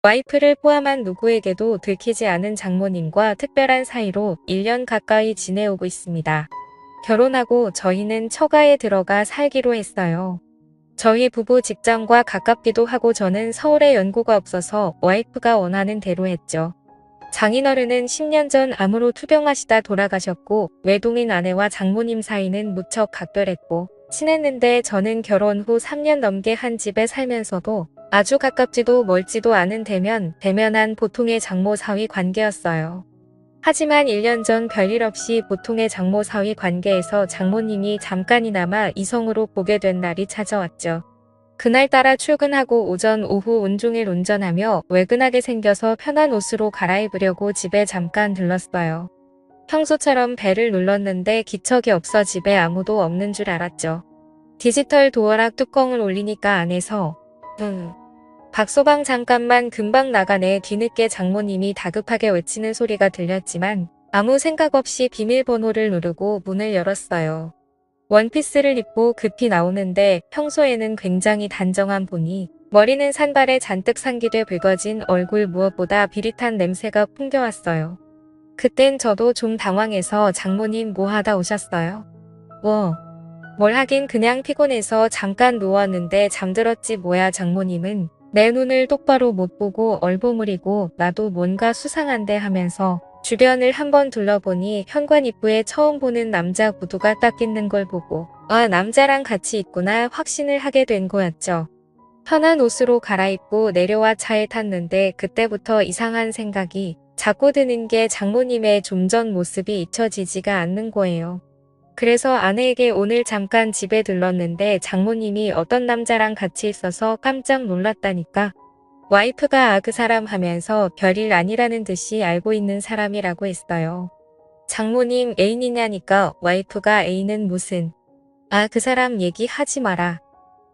와이프를 포함한 누구에게도 들키지 않은 장모님과 특별한 사이로 1년 가까이 지내오고 있습니다. 결혼하고 저희는 처가에 들어가 살기로 했어요. 저희 부부 직장과 가깝기도 하고 저는 서울에 연고가 없어서 와이프가 원하는 대로 했죠. 장인어른은 10년 전 암으로 투병하시다 돌아가셨고 외동인 아내와 장모님 사이는 무척 각별했고 친했는데 저는 결혼 후 3년 넘게 한 집에 살면서도 아주 가깝지도 멀지도 않은 대면한 보통의 장모 사위 관계였어요. 하지만 1년 전 별일 없이 보통의 장모 사위 관계에서 장모님이 잠깐이나마 이성으로 보게 된 날이 찾아왔죠. 그날따라 출근하고 오전 오후 온종일 운전하며 외근하게 생겨서 편한 옷으로 갈아입으려고 집에 잠깐 들렀어요. 평소처럼 벨을 눌렀는데 기척이 없어 집에 아무도 없는 줄 알았죠. 디지털 도어락 뚜껑을 올리니까 안에서 박서방 잠깐만 금방 나가네. 뒤늦게 장모님이 다급하게 외치는 소리가 들렸지만 아무 생각 없이 비밀번호를 누르고 문을 열었어요. 원피스를 입고 급히 나오는데 평소에는 굉장히 단정한 분이 머리는 산발에 잔뜩 상기돼 붉어진 얼굴 무엇보다 비릿한 냄새가 풍겨왔어요. 그땐 저도 좀 당황해서 장모님 뭐 하다 오셨어요? 뭘 하긴 그냥 피곤해서 잠깐 누웠는데 잠들었지 뭐야. 장모님은 내 눈을 똑바로 못 보고 얼버무리고 나도 뭔가 수상한데 하면서 주변을 한번 둘러보니 현관 입구에 처음 보는 남자 구두가 딱 있는 걸 보고 아, 남자랑 같이 있구나 확신을 하게 된 거였죠. 편한 옷으로 갈아입고 내려와 차에 탔는데 그때부터 이상한 생각이 자꾸 드는 게 장모님의 좀 전 모습이 잊혀지지가 않는 거예요. 그래서 아내에게 오늘 잠깐 집에 들렀는데 장모님이 어떤 남자랑 같이 있어서 깜짝 놀랐다니까. 와이프가 그 사람 하면서 별일 아니라는 듯이 알고 있는 사람이라고 했어요. 장모님 애인이냐니까 와이프가 애인은 무슨. 그 사람 얘기하지 마라.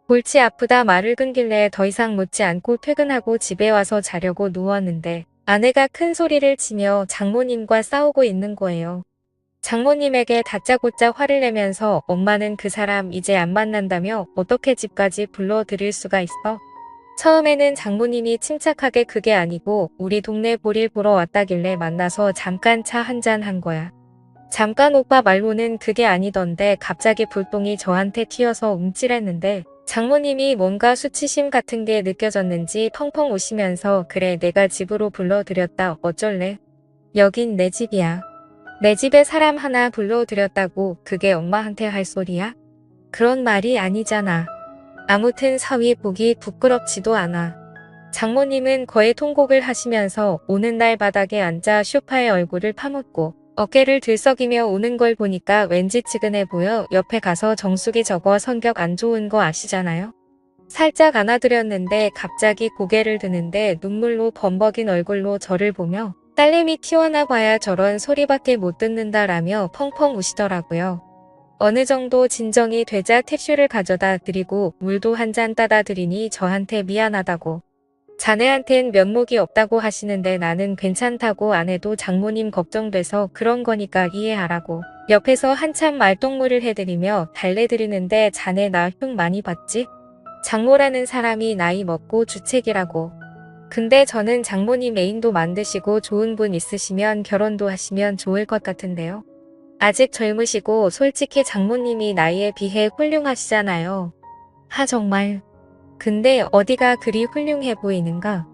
골치 아프다 말을 끊길래 더 이상 묻지 않고 퇴근하고 집에 와서 자려고 누웠는데 아내가 큰 소리를 치며 장모님과 싸우고 있는 거예요. 장모님에게 다짜고짜 화를 내면서 엄마는 그 사람 이제 안 만난다며 어떻게 집까지 불러들일 수가 있어? 처음에는 장모님이 침착하게 그게 아니고 우리 동네 볼일 보러 왔다길래 만나서 잠깐 차 한잔 한 거야. 잠깐 오빠 말로는 그게 아니던데 갑자기 불똥이 저한테 튀어서 움찔했는데 장모님이 뭔가 수치심 같은 게 느껴졌는지 펑펑 우시면서 그래 내가 집으로 불러들였다 어쩔래? 여긴 내 집이야. 내 집에 사람 하나 불러들였다고 그게 엄마한테 할 소리야? 그런 말이 아니잖아. 아무튼 사위 보기 부끄럽지도 않아. 장모님은 거의 통곡을 하시면서 오는 날 바닥에 앉아 소파에 얼굴을 파묻고 어깨를 들썩이며 우는 걸 보니까 왠지 측은해 보여 옆에 가서 정수기 저거 성격 안 좋은 거 아시잖아요? 살짝 안아드렸는데 갑자기 고개를 드는데 눈물로 범벅인 얼굴로 저를 보며 딸내미 튀어나 봐야 저런 소리밖에 못 듣는다라며 펑펑 우시더라고요. 어느 정도 진정이 되자 티슈를 가져다 드리고 물도 한 잔 따다 드리니 저한테 미안하다고. 자네한텐 면목이 없다고 하시는데 나는 괜찮다고 안 해도 장모님 걱정돼서 그런 거니까 이해하라고. 옆에서 한참 말동무를 해드리며 달래드리는데 자네 나 흉 많이 봤지? 장모라는 사람이 나이 먹고 주책이라고. 근데 저는 장모님 애인도 만드시고 좋은 분 있으시면 결혼도 하시면 좋을 것 같은데요. 아직 젊으시고 솔직히 장모님이 나이에 비해 훌륭하시잖아요. 정말. 근데 어디가 그리 훌륭해 보이는가?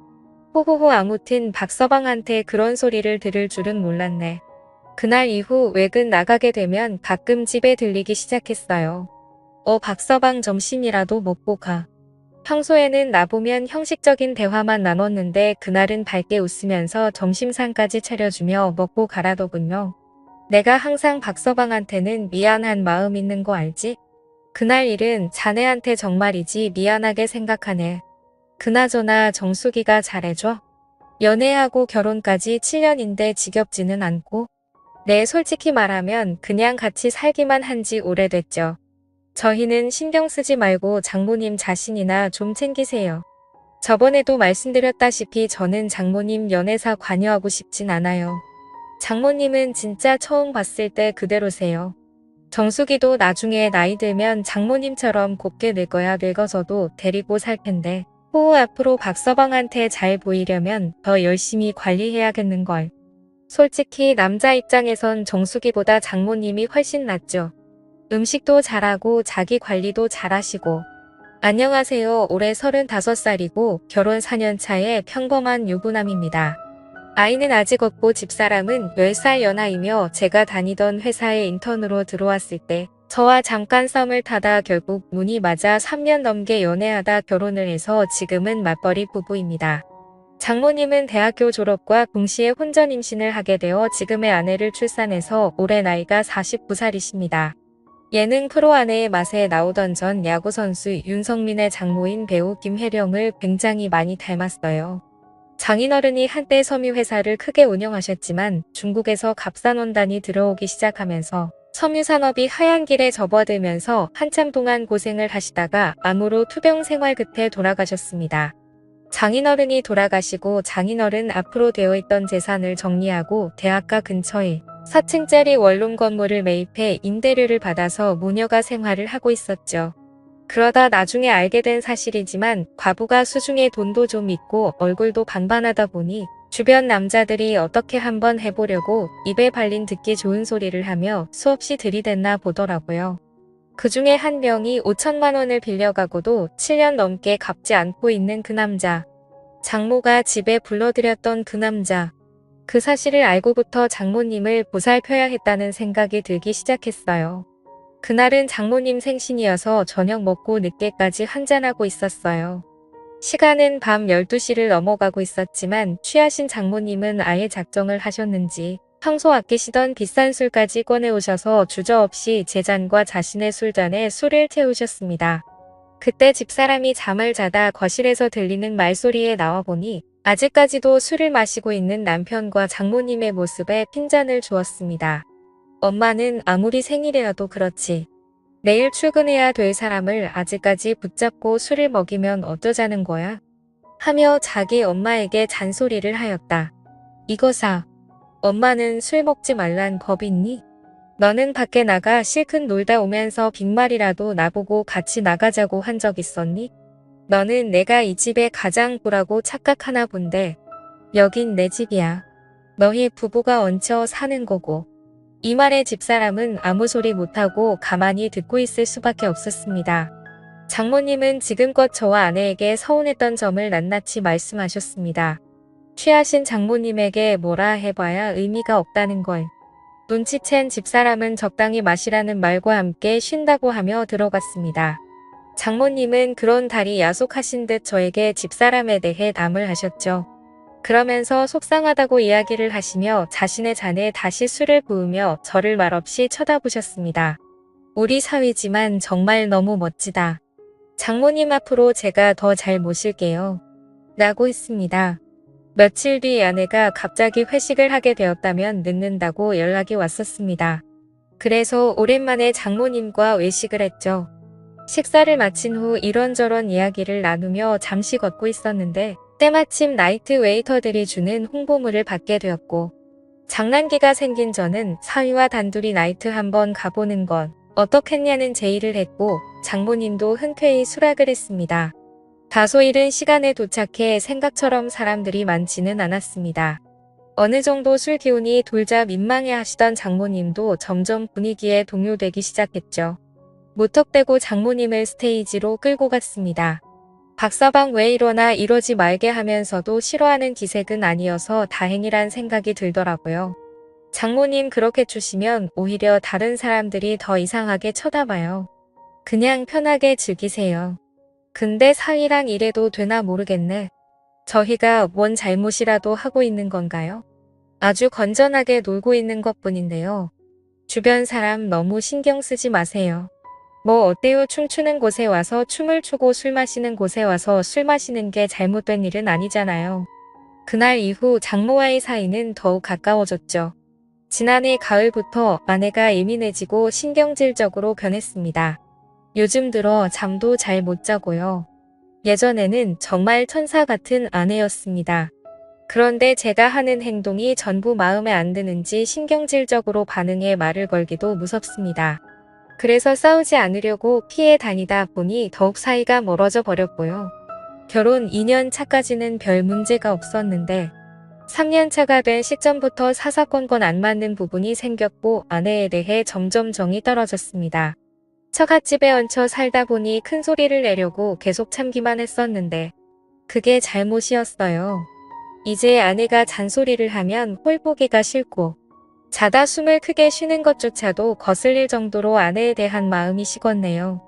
호호호 아무튼 박서방한테 그런 소리를 들을 줄은 몰랐네. 그날 이후 외근 나가게 되면 가끔 집에 들리기 시작했어요. 박서방 점심이라도 먹고 가. 평소에는 나보면 형식적인 대화만 나눴는데 그날은 밝게 웃으면서 점심상까지 차려주며 먹고 가라더군요. 내가 항상 박서방한테는 미안한 마음 있는 거 알지? 그날 일은 자네한테 정말이지 미안하게 생각하네. 그나저나 정수기가 잘해줘? 연애하고 결혼까지 7년인데 지겹지는 않고? 네, 솔직히 말하면 그냥 같이 살기만 한지 오래됐죠. 저희는 신경 쓰지 말고 장모님 자신이나 좀 챙기세요. 저번에도 말씀드렸다시피 저는 장모님 연애사 관여하고 싶진 않아요. 장모님은 진짜 처음 봤을 때 그대로세요. 정수기도 나중에 나이 들면 장모님처럼 곱게 늙어야 늙어서도 데리고 살 텐데 앞으로 박서방한테 잘 보이려면 더 열심히 관리해야겠는걸. 솔직히 남자 입장에선 정수기보다 장모님이 훨씬 낫죠. 음식도 잘하고 자기 관리도 잘하시고. 안녕하세요. 올해 35살이고 결혼 4년 차의 평범한 유부남입니다. 아이는 아직 없고 집사람은 10살 연하이며 제가 다니던 회사에 인턴으로 들어왔을 때 저와 잠깐 썸을 타다 결국 눈이 맞아 3년 넘게 연애하다 결혼을 해서 지금은 맞벌이 부부입니다. 장모님은 대학교 졸업과 동시에 혼전 임신을 하게 되어 지금의 아내를 출산해서 올해 나이가 49살이십니다. 예능 프로 아내의 맛에 나오던 전 야구선수 윤석민의 장모인 배우 김혜령을 굉장히 많이 닮았어요. 장인어른이 한때 섬유회사를 크게 운영하셨지만 중국에서 갑산원단이 들어오기 시작하면서 섬유산업이 하얀 길에 접어들면서 한참 동안 고생을 하시다가 암으로 투병 생활 끝에 돌아가셨습니다. 장인어른이 돌아가시고 장인어른 앞으로 되어 있던 재산을 정리하고 대학가 근처에 4층짜리 원룸 건물을 매입해 임대료를 받아서 모녀가 생활을 하고 있었죠. 그러다 나중에 알게 된 사실이지만 과부가 수중에 돈도 좀 있고 얼굴도 반반하다 보니 주변 남자들이 어떻게 한번 해보려고 입에 발린 듣기 좋은 소리를 하며 수없이 들이댔나 보더라고요. 그 중에 한 명이 5천만 원을 빌려가고도 7년 넘게 갚지 않고 있는 그 남자. 장모가 집에 불러들였던 그 남자. 그 사실을 알고부터 장모님을 보살펴야 했다는 생각이 들기 시작했어요. 그날은 장모님 생신이어서 저녁 먹고 늦게까지 한잔하고 있었어요. 시간은 밤 12시를 넘어가고 있었지만 취하신 장모님은 아예 작정을 하셨는지 평소 아끼시던 비싼 술까지 꺼내오셔서 주저없이 제 잔과 자신의 술잔에 술을 태우셨습니다. 그때 집사람이 잠을 자다 거실에서 들리는 말소리에 나와보니 아직까지도 술을 마시고 있는 남편과 장모님의 모습에 핀잔을 주었습니다. 엄마는 아무리 생일이라도 그렇지. 내일 출근해야 될 사람을 아직까지 붙잡고 술을 먹이면 어쩌자는 거야? 하며 자기 엄마에게 잔소리를 하였다. 이거사. 엄마는 술 먹지 말란 법 있니? 너는 밖에 나가 실컷 놀다 오면서 빈말이라도 나보고 같이 나가자고 한 적 있었니? 너는 내가 이 집의 가장부라고 착각하나 본데 여긴 내 집이야. 너희 부부가 얹혀 사는 거고. 이 말에 집사람은 아무 소리 못하고 가만히 듣고 있을 수밖에 없었습니다. 장모님은 지금껏 저와 아내에게 서운했던 점을 낱낱이 말씀하셨습니다. 취하신 장모님에게 뭐라 해봐야 의미가 없다는 걸. 눈치챈 집사람은 적당히 마시라는 말과 함께 쉰다고 하며 들어갔습니다. 장모님은 그런 달이 야속하신 듯 저에게 집사람에 대해 담을 하셨죠. 그러면서 속상하다고 이야기를 하시며 자신의 잔에 다시 술을 부으며 저를 말없이 쳐다보셨습니다. 우리 사위지만 정말 너무 멋지다. 장모님 앞으로 제가 더 잘 모실게요. 라고 했습니다. 며칠 뒤 아내가 갑자기 회식을 하게 되었다면 늦는다고 연락이 왔었습니다. 그래서 오랜만에 장모님과 외식을 했죠. 식사를 마친 후 이런저런 이야기를 나누며 잠시 걷고 있었는데 때마침 나이트 웨이터들이 주는 홍보물을 받게 되었고 장난기가 생긴 저는 사위와 단둘이 나이트 한번 가보는 건 어떻겠냐는 제의를 했고 장모님도 흔쾌히 수락을 했습니다. 다소 이른 시간에 도착해 생각처럼 사람들이 많지는 않았습니다. 어느 정도 술 기운이 돌자 민망해하시던 장모님도 점점 분위기에 동요되기 시작했죠. 무턱대고 장모님을 스테이지로 끌고 갔습니다. 박서방 왜 이러나 이러지 말게 하면서도 싫어하는 기색은 아니어서 다행이란 생각이 들더라고요. 장모님 그렇게 주시면 오히려 다른 사람들이 더 이상하게 쳐다봐요. 그냥 편하게 즐기세요. 근데 사위랑 이래도 되나 모르겠네. 저희가 뭔 잘못이라도 하고 있는 건가요? 아주 건전하게 놀고 있는 것뿐인데요. 주변 사람 너무 신경 쓰지 마세요. 뭐 어때요? 춤추는 곳에 와서 춤을 추고 술 마시는 곳에 와서 술 마시는 게 잘못된 일은 아니잖아요. 그날 이후 장모와의 사이는 더욱 가까워졌죠. 지난해 가을부터 아내가 예민해지고 신경질적으로 변했습니다. 요즘 들어 잠도 잘 못 자고요. 예전에는 정말 천사 같은 아내였습니다. 그런데 제가 하는 행동이 전부 마음에 안 드는지 신경질적으로 반응해 말을 걸기도 무섭습니다. 그래서 싸우지 않으려고 피해 다니다 보니 더욱 사이가 멀어져 버렸고요. 결혼 2년 차까지는 별 문제가 없었는데 3년 차가 된 시점부터 사사건건 안 맞는 부분이 생겼고 아내에 대해 점점 정이 떨어졌습니다. 처갓집에 얹혀 살다 보니 큰 소리를 내려고 계속 참기만 했었는데 그게 잘못이었어요. 이제 아내가 잔소리를 하면 꼴보기가 싫고 자다 숨을 크게 쉬는 것조차도 거슬릴 정도로 아내에 대한 마음이 식었네요.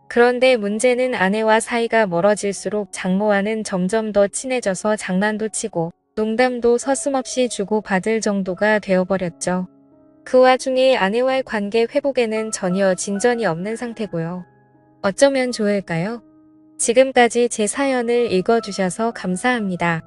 그런데 문제는 아내와 사이가 멀어질수록 장모와는 점점 더 친해져서 장난도 치고 농담도 서슴없이 주고받을 정도가 되어버렸죠. 그 와중에 아내와의 관계 회복에는 전혀 진전이 없는 상태고요. 어쩌면 좋을까요? 지금까지 제 사연을 읽어주셔서 감사합니다.